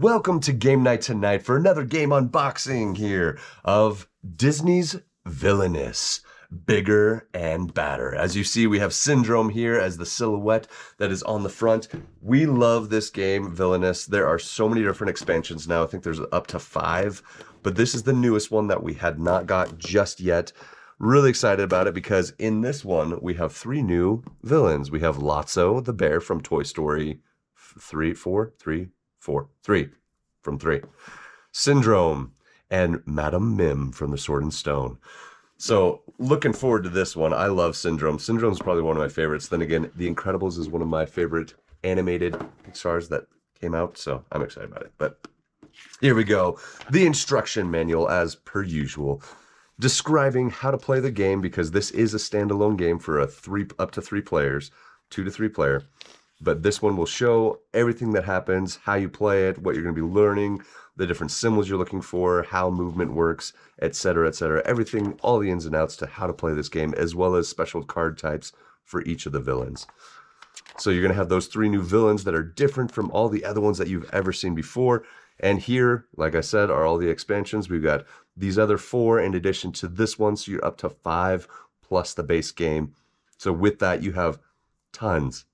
Welcome to game night tonight for another game unboxing here of Disney's Villainous. Bigger and badder. As you see, we have Syndrome here as the silhouette that is on the front. We love this game, Villainous. There are so many different expansions now. I think there's up to 5, but this is the newest one that we had not got just yet. Really excited about it because in this one, we have 3 new villains. We have Lotso, the bear from Toy Story 3, 4, 3, 4, 3 from 3. Syndrome and Madam Mim from The Sword and Stone. So looking forward to this one. I love Syndrome. Syndrome is probably one of my favorites. Then again, The Incredibles is one of my favorite animated Pixars that came out, so I'm excited about it. But here we go. The instruction manual, as per usual, describing how to play the game because this is a standalone game for up to 3 players, 2 to 3 player. But this one will show everything that happens, how you play it, what you're going to be learning, the different symbols you're looking for, how movement works, etc., etc. Everything, all the ins and outs to how to play this game, as well as special card types for each of the villains. So you're going to have those 3 new villains that are different from all the other ones that you've ever seen before. And here, like I said, are all the expansions. We've got these other 4 in addition to this one, so you're up to 5 plus the base game. So with that, you have tons.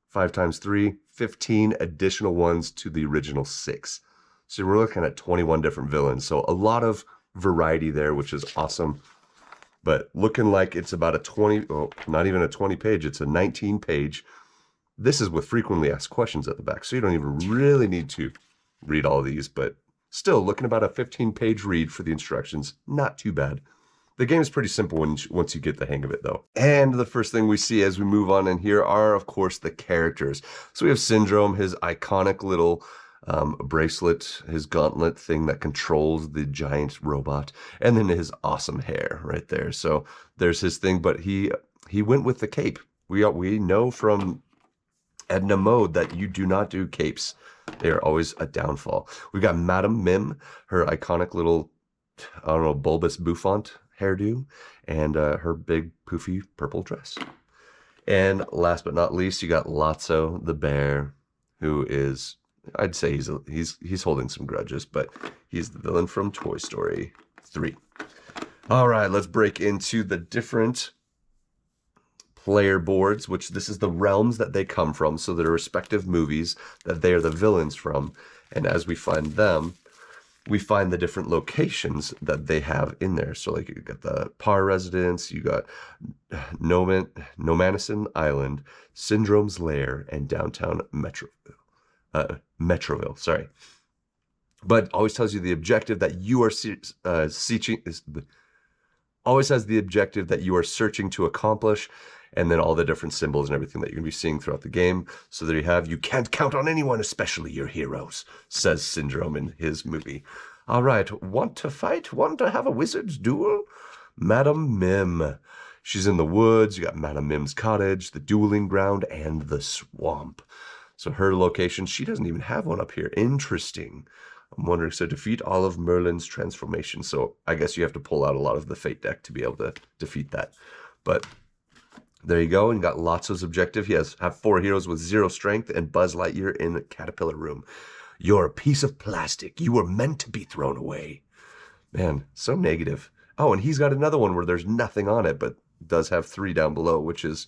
5 times 3, 15 additional ones to the original 6. So we're looking at 21 different villains. So a lot of variety there, which is awesome. But looking like it's about a 20, oh, not even a 20 page, it's a 19 page. This is with frequently asked questions at the back. So you don't even really need to read all of these, but still looking about a 15-page read for the instructions. Not too bad. The game is pretty simple once you get the hang of it, though. And the first thing we see as we move on in here are, of course, the characters. So we have Syndrome, his iconic little bracelet, his gauntlet thing that controls the giant robot, and then his awesome hair right there. So there's his thing, but he went with the cape. We know from Edna Mode that you do not do capes. They are always a downfall. We've got Madam Mim, her iconic little, I don't know, bulbous bouffant hairdo, and her big poofy purple dress. And last but not least, you got Lotso the bear, who is, I'd say he's holding some grudges, but he's the villain from Toy Story 3. All right, let's break into the different player boards, which this is the realms that they come from, so their respective movies that they are the villains from. And as we find them, we find the different locations that they have in there. So like you got the Par Residence, you got Nomanison Island, Syndrome's Lair, and downtown Metroville, sorry. But always tells you the objective that you are seeking, always has the objective that you are searching to accomplish, and then all the different symbols and everything that you're going to be seeing throughout the game. So there you have, you can't count on anyone, especially your heroes, says Syndrome in his movie. All right, want to fight? Want to have a wizard's duel? Madam Mim. She's in the woods. You got Madam Mim's cottage, the dueling ground, and the swamp. So her location, she doesn't even have one up here. Interesting. I'm wondering, so defeat all of Merlin's transformations. So I guess you have to pull out a lot of the Fate deck to be able to defeat that. But there you go, and you got Lotso's objective. He have 4 heroes with 0 strength and Buzz Lightyear in the Caterpillar Room. You're a piece of plastic. You were meant to be thrown away. Man, so negative. Oh, and he's got another one where there's nothing on it, but does have 3 down below, which is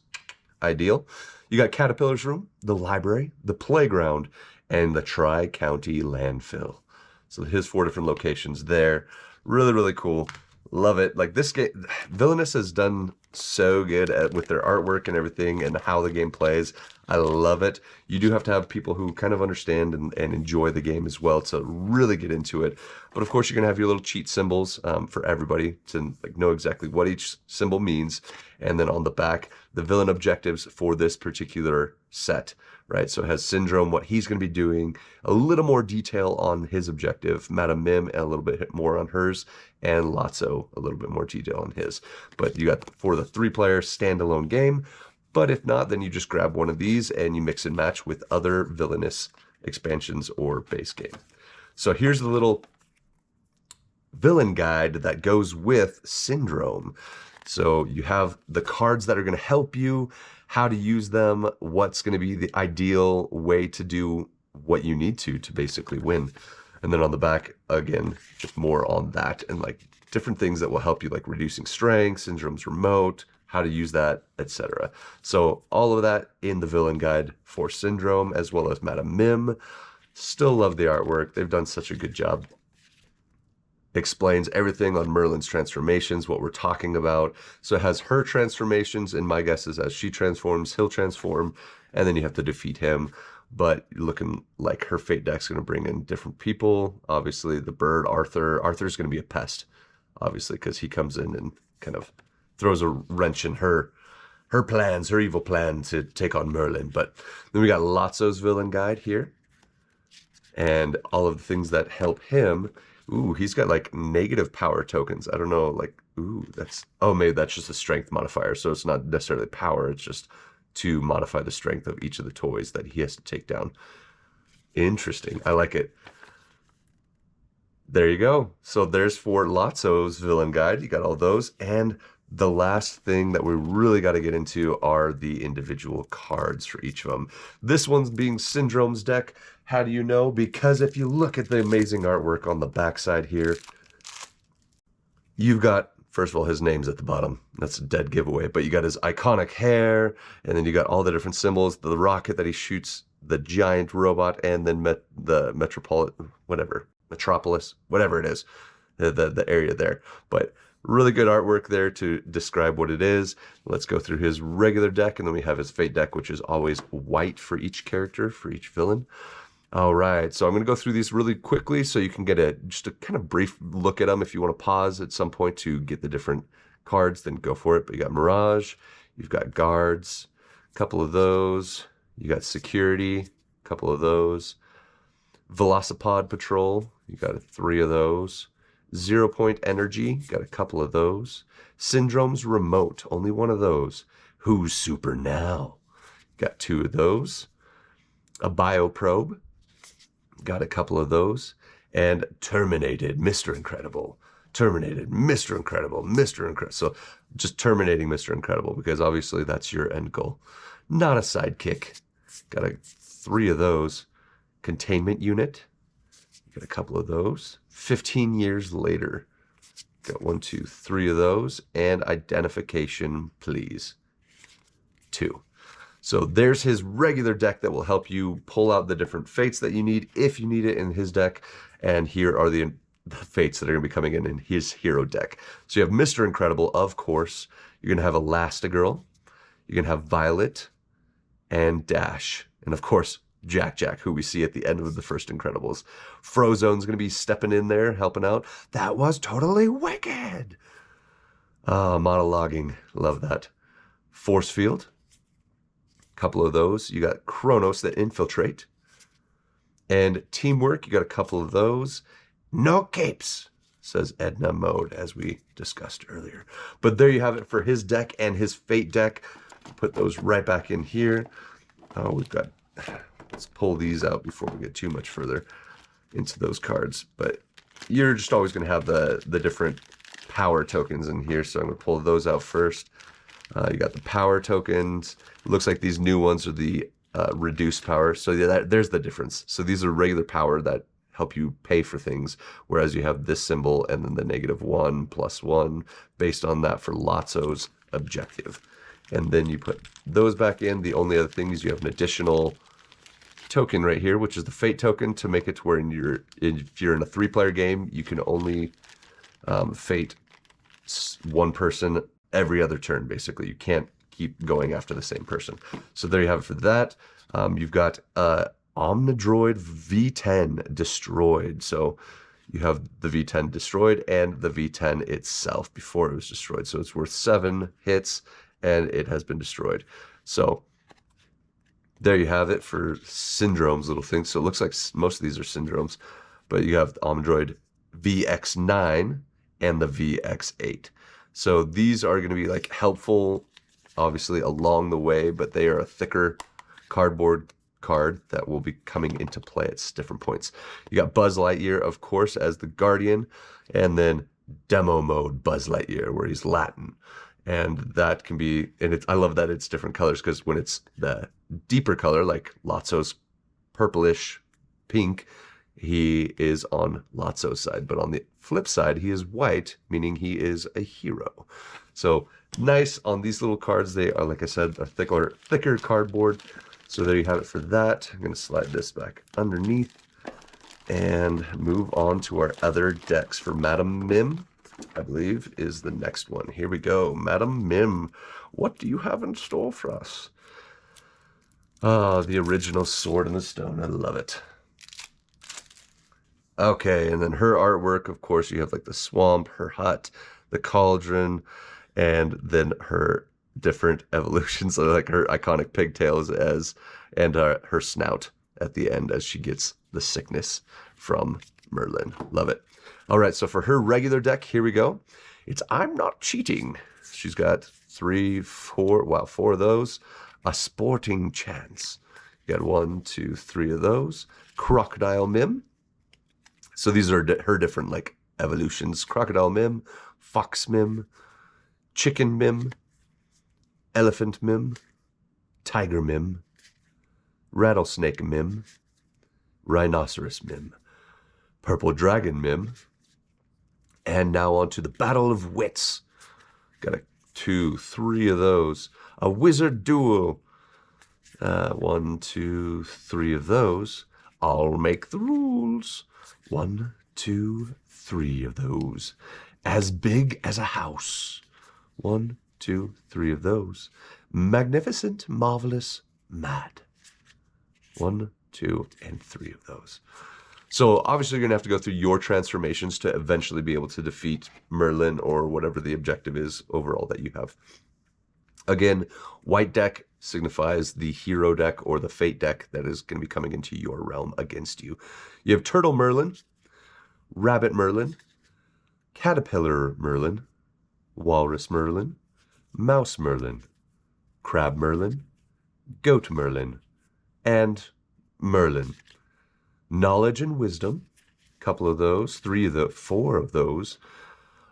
ideal. You got Caterpillar's Room, the library, the playground, and the Tri-County Landfill. So his 4 different locations there. Really, really cool. Love it. Like this game, Villainous has done so good with their artwork and everything and how the game plays. I love it. You do have to have people who kind of understand and enjoy the game as well to really get into it. But of course, you're going to have your little cheat symbols for everybody to like know exactly what each symbol means. And then on the back, the villain objectives for this particular set, right? So it has Syndrome, what he's going to be doing, a little more detail on his objective, Madam Mim, and a little bit more on hers, and Lotso, a little bit more detail on his. But you got for the 3-player standalone game. But if not, then you just grab one of these and you mix and match with other Villainous expansions or base game. So here's the little villain guide that goes with Syndrome. So you have the cards that are going to help you, how to use them, what's going to be the ideal way to do what you need to basically win. And then on the back, again, just more on that and like different things that will help you, like reducing strength, Syndrome's remote, how to use that, etc. So all of that in the villain guide for Syndrome, as well as Madame Mim. Still love the artwork. They've done such a good job. Explains everything on Merlin's transformations, what we're talking about. So it has her transformations, and my guess is as she transforms, he'll transform, and then you have to defeat him. But looking like her fate deck's going to bring in different people. Obviously, the bird, Arthur. Arthur's going to be a pest, obviously, because he comes in and kind of throws a wrench in her plans, her evil plan to take on Merlin. But then we got Lotso's villain guide here, and all of the things that help him. Ooh, he's got like negative power tokens. I don't know, like, ooh, maybe that's just a strength modifier. So it's not necessarily power, it's just to modify the strength of each of the toys that he has to take down. Interesting. I like it. There you go. So there's for Lotso's villain guide. You got all those. And the last thing that we really got to get into are the individual cards for each of them. This one's being Syndrome's deck. How do you know? Because if you look at the amazing artwork on the backside here, you've got, first of all, his name's at the bottom. That's a dead giveaway. But you got his iconic hair, and then you got all the different symbols, the rocket that he shoots, the giant robot, and then the Metropolis, whatever it is, the area there. But really good artwork there to describe what it is. Let's go through his regular deck, and then we have his fate deck, which is always white for each character, for each villain. All right, so I'm going to go through these really quickly so you can get just a kind of brief look at them. If you want to pause at some point to get the different cards, then go for it. But you got Mirage, you've got Guards, a couple of those. You got Security, a couple of those. Velocipede Patrol, you got 3 of those. 0 Point Energy, got a couple of those. Syndrome's Remote, only 1 of those. Who's Super Now? Got 2 of those. A Bioprobe, got a couple of those. And Terminated, Mr. Incredible. Terminated, Mr. Incredible, Mr. Incredible. So just terminating Mr. Incredible, because obviously that's your end goal. Not a sidekick. Got 3 of those. Containment Unit, got a couple of those. 15 years later, got 1, 2, 3 of those. And Identification Please, 2. So there's his regular deck that will help you pull out the different fates that you need if you need it in his deck. And here are the fates that are going to be coming in his hero deck. So you have Mr. Incredible, of course. You're going to have Elastigirl. You're going to have Violet and Dash. And of course, Jack, who we see at the end of the first Incredibles. Frozone's going to be stepping in there, helping out. That was totally wicked. Monologuing. Love that. Force Field. Couple of those. You got Kronos, the Infiltrate. And Teamwork, you got a couple of those. No capes, says Edna Mode, as we discussed earlier. But there you have it for his deck and his fate deck. Put those right back in here. We've got... Let's pull these out before we get too much further into those cards. But you're just always going to have the different power tokens in here. So I'm going to pull those out first. You got the power tokens. It looks like these new ones are the reduced power. So there's the difference. So these are regular power that help you pay for things. Whereas you have this symbol and then the -1 +1 based on that for Lotso's objective. And then you put those back in. The only other thing is you have an additional token right here, which is the fate token, to make it to where if you're in a 3-player game, you can only fate 1 person every other turn. Basically, you can't keep going after the same person. So there you have it for that. You've got Omnidroid V10 destroyed. So you have the V10 destroyed and the V10 itself before it was destroyed. So it's worth 7 hits and it has been destroyed. So there you have it for Syndrome's little thing. So it looks like most of these are Syndromes, but you have the Omnidroid VX9 and the VX8. So these are going to be like helpful, obviously, along the way, but they are a thicker cardboard card that will be coming into play at different points. You got Buzz Lightyear, of course, as the Guardian, and then Demo Mode Buzz Lightyear, where he's Latin. And that can be, and I love that it's different colors, because when it's the deeper color, like Lotso's purplish pink, he is on Lotso's side. But on the flip side, he is white, meaning he is a hero. So nice on these little cards. They are, like I said, a thicker cardboard. So there you have it for that. I'm going to slide this back underneath and move on to our other decks for Madam Mim, I believe, is the next one. Here we go. Madam Mim, what do you have in store for us? Oh, the original Sword in the Stone. I love it. Okay, and then her artwork, of course, you have like the swamp, her hut, the cauldron, and then her different evolutions, so like her iconic pigtails and her snout at the end as she gets the sickness from Merlin. Love it. All right, so for her regular deck, here we go. It's I'm Not Cheating. She's got four of those. A Sporting Chance. You got 1, 2, 3 of those. Crocodile Mim. So these are her different like evolutions. Crocodile Mim, Fox Mim, Chicken Mim, Elephant Mim, Tiger Mim, Rattlesnake Mim, Rhinoceros Mim, Purple Dragon Mim, and now on to the Battle of Wits. Got 2, 3 of those. A Wizard Duel. 1, 2, 3 of those. I'll make the rules. 1, 2, 3 of those. As big as a house. 1, 2, 3 of those. Magnificent, marvelous, mad. 1, 2, and 3 of those. So obviously you're going to have to go through your transformations to eventually be able to defeat Merlin or whatever the objective is overall that you have. Again, white deck signifies the hero deck or the fate deck that is going to be coming into your realm against you. You have Turtle Merlin, Rabbit Merlin, Caterpillar Merlin, Walrus Merlin, Mouse Merlin, Crab Merlin, Goat Merlin, and Merlin. Knowledge and Wisdom, a couple of those, 4 of those.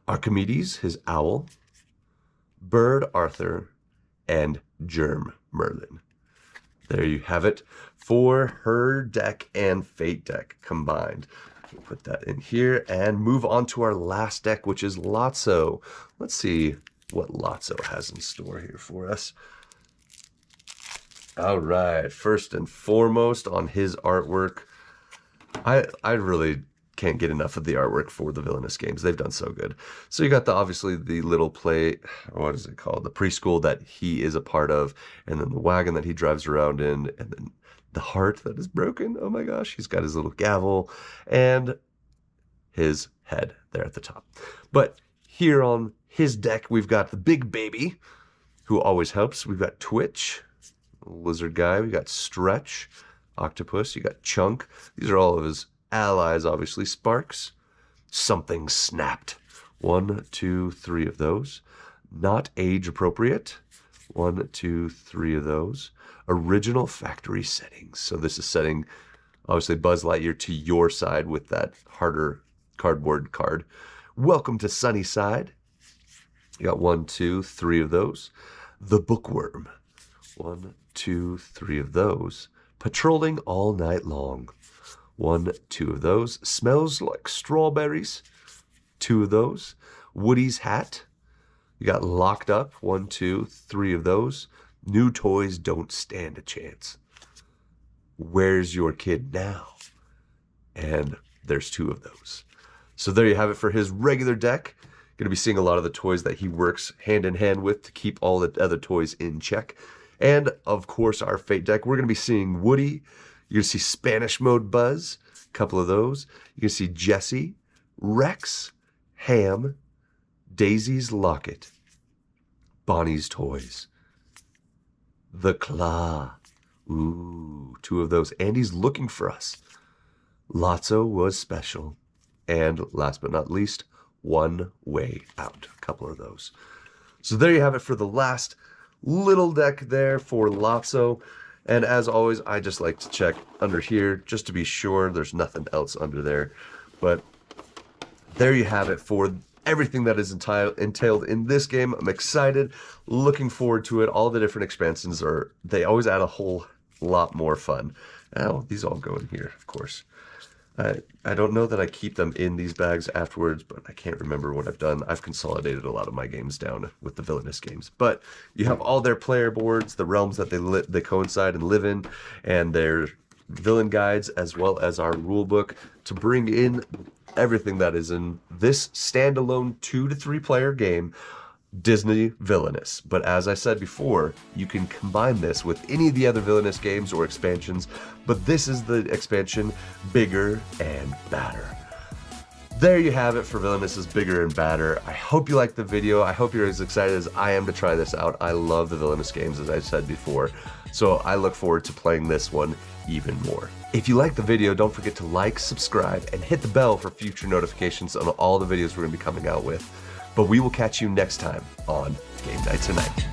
Archimedes, his owl, Bird Arthur, and Germ Merlin. There you have it for her deck and fate deck combined. Put that in here and move on to our last deck, which is Lotso. Let's see what Lotso has in store here for us. All right, first and foremost on his artwork, I really can't get enough of the artwork for the Villainous games. They've done so good. So you got obviously the little play, what is it called? The preschool that he is a part of, and then the wagon that he drives around in, and then the heart that is broken. Oh my gosh, he's got his little gavel and his head there at the top. But here on his deck, we've got the big baby, who always helps. We've got Twitch, lizard guy. We got Stretch, Octopus. You got Chunk. These are all of his allies, obviously. Sparks. Something Snapped. 1, 2, 3 of those. Not age appropriate. 1, 2, 3 of those. Original factory settings. So this is setting, obviously, Buzz Lightyear to your side with that harder cardboard card. Welcome to Sunnyside. You got 1, 2, 3 of those. The Bookworm. 1, 2, 3 of those. Patrolling all night long. 1, 2 of those. Smells like strawberries. 2 of those. Woody's Hat. You got Locked Up. 1, 2, 3 of those. New Toys Don't Stand a Chance. Where's Your Kid Now? And there's 2 of those. So there you have it for his regular deck. Going to be seeing a lot of the toys that he works hand in hand with to keep all the other toys in check. And of course, our fate deck, we're going to be seeing Woody. You're going to see Spanish Mode Buzz, a couple of those. You're going to see Jesse, Rex, Ham, Daisy's Locket, Bonnie's Toys, the Claw. Ooh, 2 of those. Andy's Looking for Us. Lotso Was Special. And last but not least, One Way Out. A couple of those. So there you have it for the last little deck there for Lotso. And as always, I just like to check under here just to be sure there's nothing else under there. But there you have it for everything that is entailed in this game. I'm excited, looking forward to it. All the different expansions they always add a whole lot more fun Oh, these all go in here, of course. I don't know that I keep them in these bags afterwards, but I can't remember what I've done. I've consolidated a lot of my games down with the Villainous games. But you have all their player boards, the realms that they coincide and live in, and their villain guides, as well as our rule book to bring in everything that is in this standalone 2 to 3 player game, Disney Villainous. But as I said before, you can combine this with any of the other Villainous games or expansions, but this is the expansion Bigger and Badder. There you have it for Villainous's Bigger and Badder. I hope you liked the video. I hope you're as excited as I am to try this out. I love the Villainous games, as I said before, so I look forward to playing this one even more. If you liked the video, don't forget to like, subscribe, and hit the bell for future notifications on all the videos we're going to be coming out with. But we will catch you next time on Game Night Tonight.